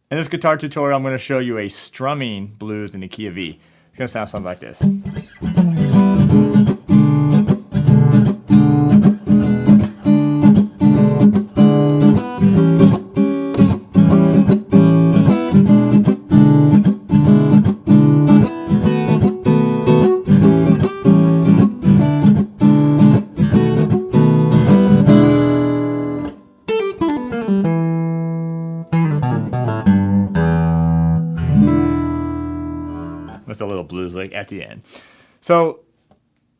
In this guitar tutorial, I'm going to show you a strumming blues in the key of E. It's going to sound something like this. With a little blues lick at the end. So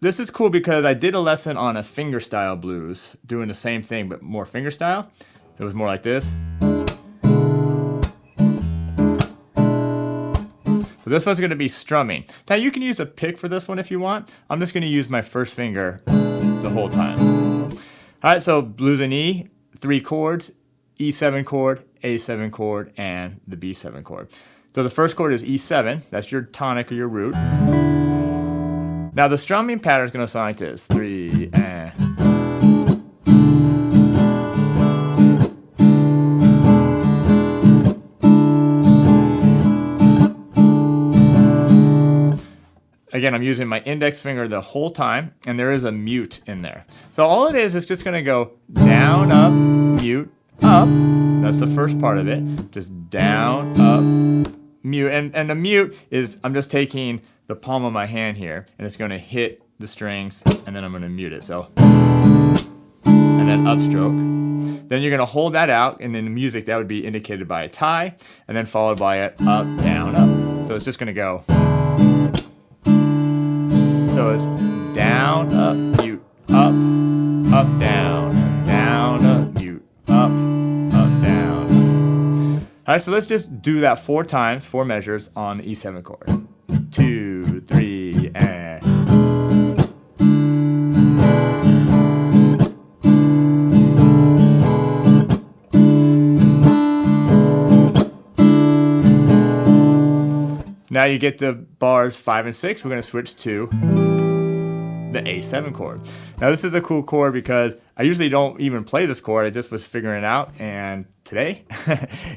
this is cool because I did a lesson on a fingerstyle blues doing the same thing but more fingerstyle. It was more like this. So this one's going to be strumming. Now you can use a pick for this one if you want. I'm just going to use my first finger the whole time. Alright, so blues in E, 3 chords, E7 chord, A7 chord, and the B7 chord. So the first chord is E7, that's your tonic or your root. Now the strumming pattern is going to sound like this, 3 and. Again, I'm using my index finger the whole time, and there is a mute in there. So all it is just going to go down, up, mute, up. That's the first part of it. Just down, up, mute. And the mute is, I'm just taking the palm of my hand here, and it's going to hit the strings, and then I'm going to mute it. So, and then upstroke. Then you're going to hold that out, and in the music, that would be indicated by a tie, and then followed by a up, down, up. So it's just going to go. So it's down, up, mute, up, down, up, mute, up, down. All right, so let's just do that 4 times, 4 measures on the E7 chord. 2, 3, and. Now you get to bars 5 and 6. We're going to switch to the A7 chord. Now this is a cool chord because I usually don't even play this chord. I just was figuring it out and today.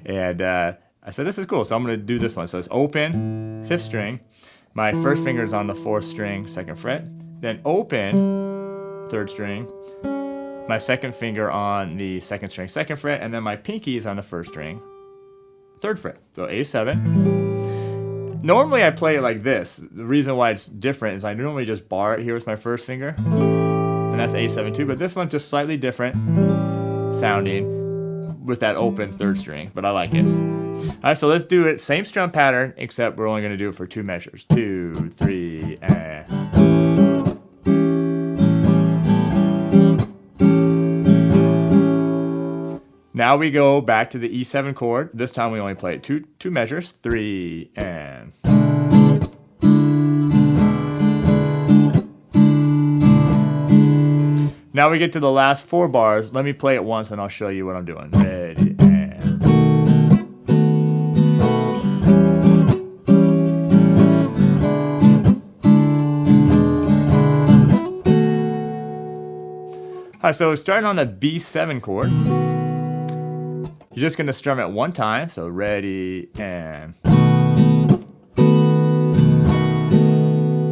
And I said, this is cool. So I'm going to do this one. So it's open, 5th string. My first finger is on the 4th string, 2nd fret. Then open, 3rd string. My second finger on the 2nd string, 2nd fret. And then my pinky is on the 1st string, 3rd fret. So A7. Normally I play it like this. The reason why it's different is I normally just bar it here with my first finger. And that's A7 too, but this one's just slightly different sounding with that open 3rd string, but I like it. Alright, so let's do it. Same strum pattern, except we're only going to do it for 2 measures. 2, 3, and. Now we go back to the E7 chord. This time we only play it two measures, 3 and. Now we get to the last 4 bars. Let me play it once and I'll show you what I'm doing. Ready and. Alright, so starting on the B7 chord. You're just going to strum it 1 time, so ready, and.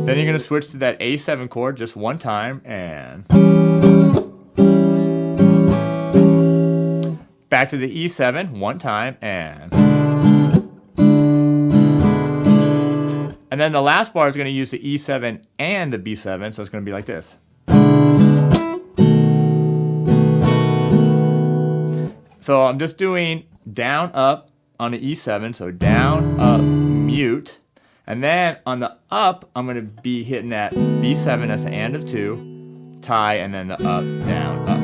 Then you're going to switch to that A7 chord just 1 time, and. Back to the E7, 1 time, and. And then the last bar is going to use the E7 and the B7, so it's going to be like this. So I'm just doing down, up on the E7, so down, up, mute. And then on the up, I'm going to be hitting that B7, that's the and of 2, tie, and then the up, down, up.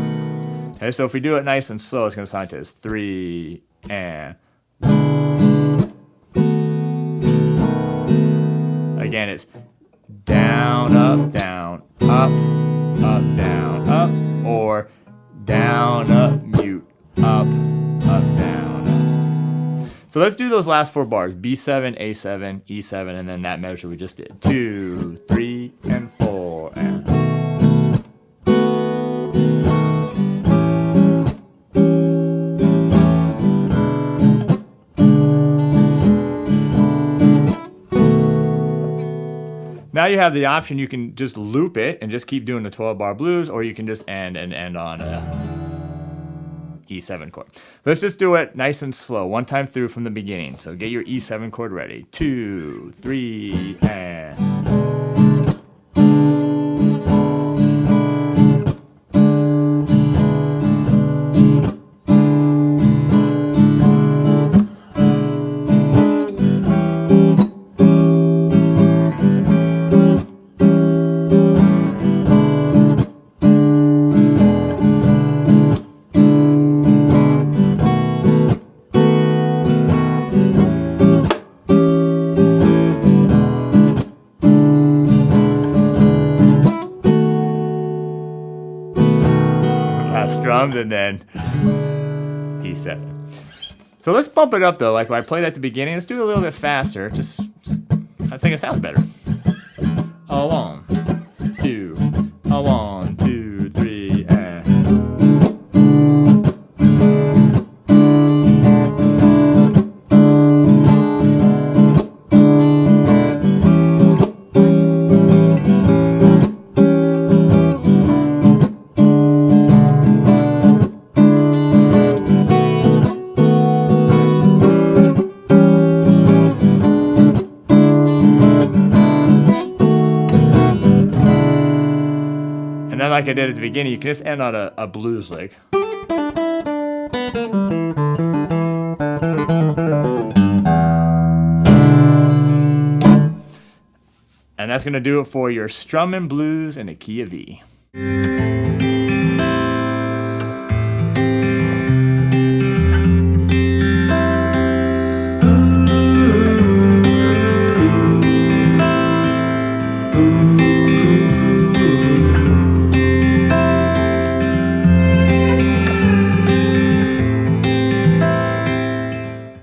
Okay, so if we do it nice and slow, it's going to sound like this. 3, and. Again, it's down, up, down, up, down, up, or down, up, mute. Up, down, up. So let's do those last 4 bars. B7, A7, E7, and then that measure we just did. 2, 3, and 4, and. Now you have the option, you can just loop it and just keep doing the 12-bar blues, or you can just end on a E7 chord. Let's just do it nice and slow, one time through from the beginning. So get your E7 chord ready. 2, 3, and... strums, and then E7. So let's bump it up though, like I played at the beginning. Let's do it a little bit faster. Just, I think it sounds better. A 1, 2, a 1, 2, 3, and... And then like I did at the beginning, you can just end on a blues lick. And that's going to do it for your Strumming Blues in the key of E.